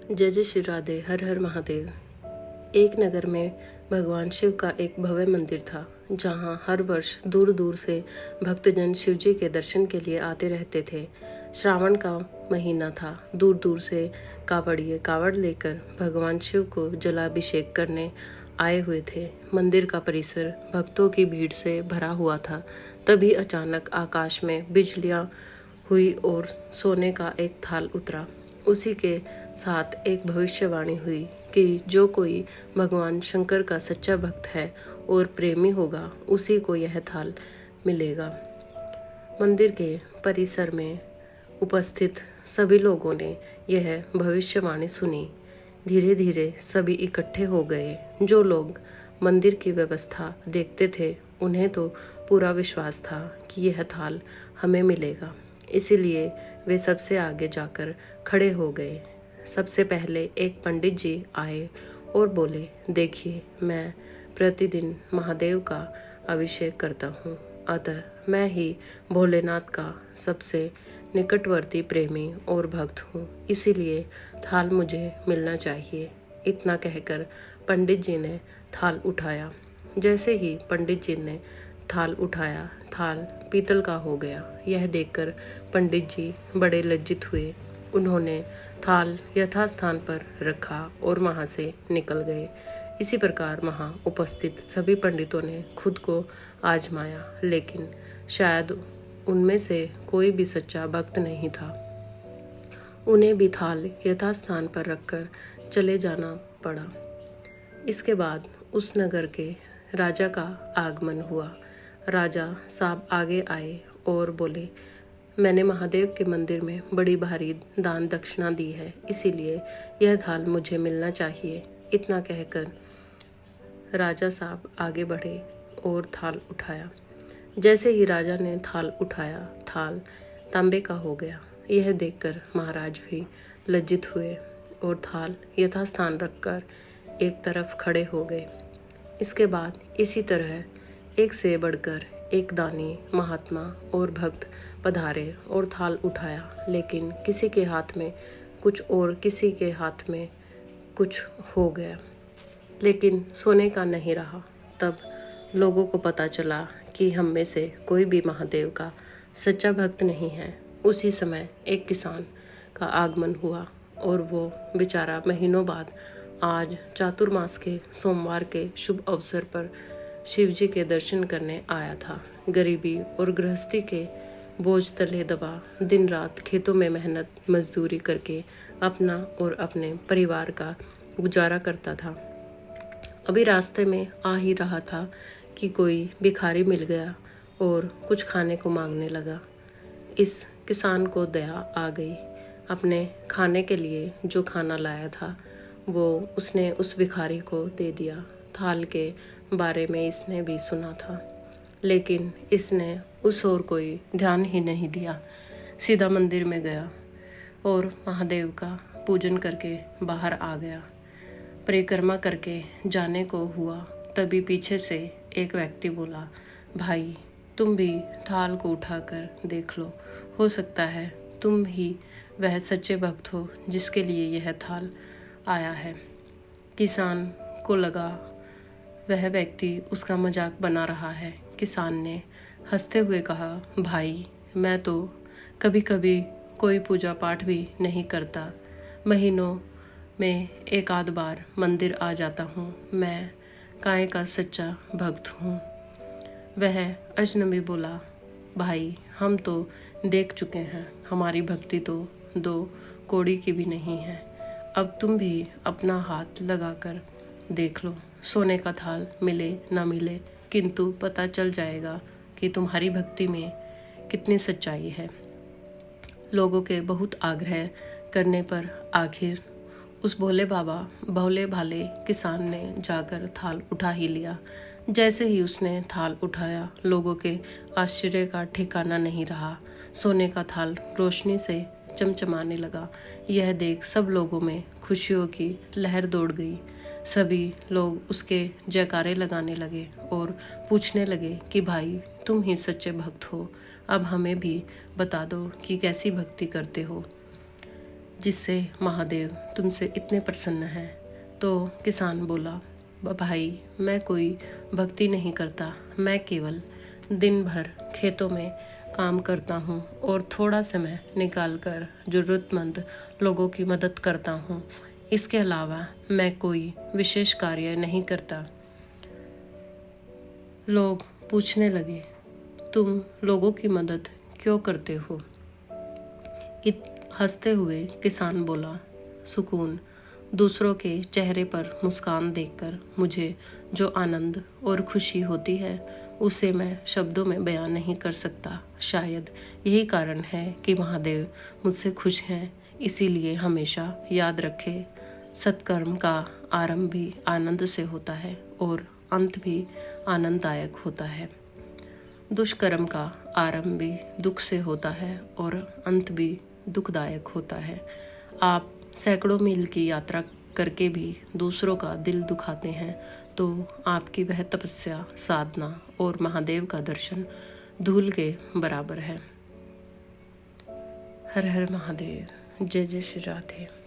जय जय श्री राधे। हर हर महादेव। एक नगर में भगवान शिव का एक भव्य मंदिर था, जहाँ हर वर्ष दूर दूर से भक्तजन शिव जी के दर्शन के लिए आते रहते थे। श्रावण का महीना था। दूर दूर से कावड़िए कावड़ लेकर भगवान शिव को जलाभिषेक करने आए हुए थे। मंदिर का परिसर भक्तों की भीड़ से भरा हुआ था। तभी अचानक आकाश में बिजलियां हुई और सोने का एक थाल उतरा। उसी के साथ एक भविष्यवाणी हुई कि जो कोई भगवान शंकर का सच्चा भक्त है और प्रेमी होगा, उसी को यह थाल मिलेगा। मंदिर के परिसर में उपस्थित सभी लोगों ने यह भविष्यवाणी सुनी। धीरे धीरे सभी इकट्ठे हो गए। जो लोग मंदिर की व्यवस्था देखते थे, उन्हें तो पूरा विश्वास था कि यह थाल हमें मिलेगा। इसीलिए वे सबसे आगे जाकर खड़े हो गए। सबसे पहले एक पंडित जी आए और बोले, देखिए, मैं प्रतिदिन महादेव का अभिषेक करता हूँ, अतः मैं ही भोलेनाथ का सबसे निकटवर्ती प्रेमी और भक्त हूँ, इसीलिए थाल मुझे मिलना चाहिए। इतना कहकर पंडित जी ने थाल उठाया। जैसे ही पंडित जी ने थाल उठाया, थाल पीतल का हो गया। यह देखकर पंडित जी बड़े लज्जित हुए। उन्होंने थाल यथास्थान पर रखा और वहाँ से निकल गए। इसी प्रकार वहाँ उपस्थित सभी पंडितों ने खुद को आजमाया, लेकिन शायद उनमें से कोई भी सच्चा भक्त नहीं था। उन्हें भी थाल यथास्थान पर रखकर चले जाना पड़ा। इसके बाद उस नगर के राजा का आगमन हुआ। राजा साहब आगे आए और बोले, मैंने महादेव के मंदिर में बड़ी भारी दान दक्षिणा दी है, इसीलिए यह थाल मुझे मिलना चाहिए। इतना कहकर राजा साहब आगे बढ़े और थाल उठाया। जैसे ही राजा ने थाल उठाया, थाल तांबे का हो गया। यह देखकर महाराज भी लज्जित हुए और थाल यथास्थान रखकर एक तरफ खड़े हो गए। इसके बाद इसी तरह एक से बढ़कर एक दानी, महात्मा और भक्त पधारे और थाल उठाया, लेकिन किसी के हाथ में कुछ और किसी के हाथ में कुछ हो गया, लेकिन सोने का नहीं रहा। तब लोगों को पता चला कि हम में से कोई भी महादेव का सच्चा भक्त नहीं है। उसी समय एक किसान का आगमन हुआ और वो बेचारा महीनों बाद आज चातुर्मास के सोमवार के शुभ अवसर पर शिव जी के दर्शन करने आया था। गरीबी और गृहस्थी के बोझ तले दबा दिन रात खेतों में मेहनत मजदूरी करके अपना और अपने परिवार का गुजारा करता था। अभी रास्ते में आ ही रहा था कि कोई भिखारी मिल गया और कुछ खाने को मांगने लगा। इस किसान को दया आ गई। अपने खाने के लिए जो खाना लाया था, वो उसने उस भिखारी को दे दिया। थाल के बारे में इसने भी सुना था, लेकिन इसने उस ओर कोई ध्यान ही नहीं दिया। सीधा मंदिर में गया और महादेव का पूजन करके बाहर आ गया। परिक्रमा करके जाने को हुआ, तभी पीछे से एक व्यक्ति बोला, भाई, तुम भी थाल को उठाकर देख लो, हो सकता है तुम ही वह सच्चे भक्त हो जिसके लिए यह थाल आया है। किसान को लगा वह व्यक्ति उसका मजाक बना रहा है। किसान ने हंसते हुए कहा, भाई, मैं तो कभी कभी कोई पूजा पाठ भी नहीं करता, महीनों में एक आध बार मंदिर आ जाता हूँ, मैं काय का सच्चा भक्त हूँ। वह अजनबी बोला, भाई, हम तो देख चुके हैं, हमारी भक्ति तो 2 कौड़ी की भी नहीं है। अब तुम भी अपना हाथ लगाकर देख लो, सोने का थाल मिले ना मिले, किंतु पता चल जाएगा कि तुम्हारी भक्ति में कितनी सच्चाई है। लोगों के बहुत आग्रह करने पर आखिर उस भोले भाले किसान ने जाकर थाल उठा ही लिया। जैसे ही उसने थाल उठाया, लोगों के आश्चर्य का ठिकाना नहीं रहा। सोने का थाल रोशनी से चमचमाने लगा। यह देख सब लोगों में खुशियों की लहर दौड़ गई। सभी लोग उसके जयकारे लगाने लगे और पूछने लगे कि भाई, तुम ही सच्चे भक्त हो, अब हमें भी बता दो कि कैसी भक्ति करते हो। जिससे महादेव तुमसे इतने प्रसन्न हैं। तो किसान बोला, भाई मैं कोई भक्ति नहीं करता, मैं केवल दिन भर खेतों में काम करता हूँ और थोड़ा समय निकालकर ज़रूरतमंद लोगों की मदद करता हूँ। इसके अलावा मैं कोई विशेष कार्य नहीं करता। लोग पूछने लगे, तुम लोगों की मदद क्यों करते हो? हंसते हुए किसान बोला, सुकून, दूसरों के चेहरे पर मुस्कान देखकर मुझे जो आनंद और खुशी होती है उसे मैं शब्दों में बयान नहीं कर सकता। शायद यही कारण है कि महादेव मुझसे खुश हैं। इसीलिए हमेशा याद रखे, सत्कर्म का आरंभ भी आनंद से होता है और अंत भी आनंददायक होता है। दुष्कर्म का आरंभ भी दुख से होता है और अंत भी दुखदायक होता है। आप सैकड़ों मील की यात्रा करके भी दूसरों का दिल दुखाते हैं तो आपकी वह तपस्या, साधना और महादेव का दर्शन धूल के बराबर है। हर हर महादेव। जय जय श्री राधे।